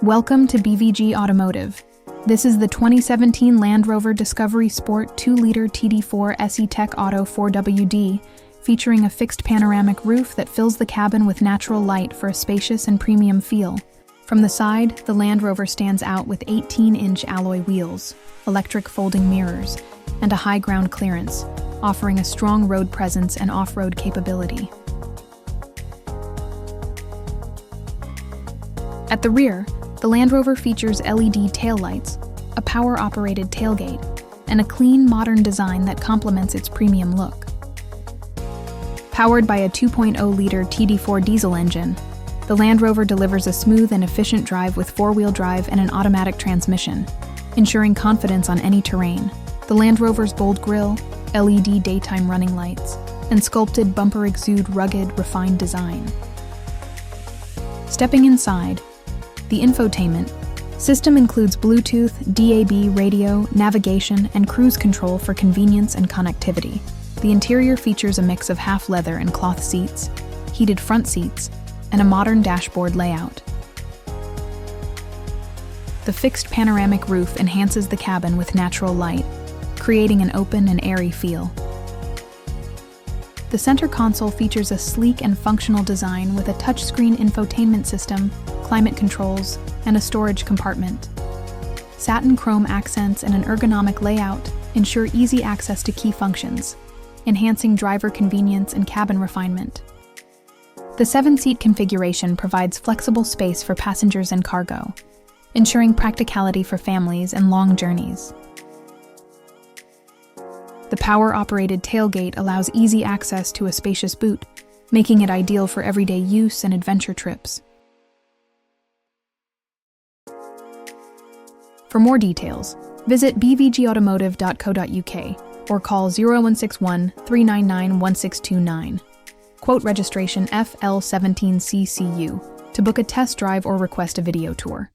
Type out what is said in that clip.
Welcome to BVG Automotive. This is the 2017 Land Rover Discovery Sport 2-liter TD4 SE Tech Auto 4WD, featuring a fixed panoramic roof that fills the cabin with natural light for a spacious and premium feel. From the side, the Land Rover stands out with 18-inch alloy wheels, electric folding mirrors, and a high ground clearance, offering a strong road presence and off-road capability. At the rear, the Land Rover features LED taillights, a power-operated tailgate, and a clean, modern design that complements its premium look. Powered by a 2.0-liter TD4 diesel engine, the Land Rover delivers a smooth and efficient drive with four-wheel drive and an automatic transmission, ensuring confidence on any terrain. The Land Rover's bold grille, LED daytime running lights, and sculpted bumper exude rugged, refined design. Stepping inside, the infotainment system includes Bluetooth, DAB radio, navigation, and cruise control for convenience and connectivity. The interior features a mix of half leather and cloth seats, heated front seats, and a modern dashboard layout. The fixed panoramic roof enhances the cabin with natural light, creating an open and airy feel. The center console features a sleek and functional design with a touchscreen infotainment system, climate controls, and a storage compartment. Satin chrome accents and an ergonomic layout ensure easy access to key functions, enhancing driver convenience and cabin refinement. The 7-seat configuration provides flexible space for passengers and cargo, ensuring practicality for families and long journeys. The power-operated tailgate allows easy access to a spacious boot, making it ideal for everyday use and adventure trips. For more details, visit bvgautomotive.co.uk or call 0161 399 1629. Quote registration FL17CCU to book a test drive or request a video tour.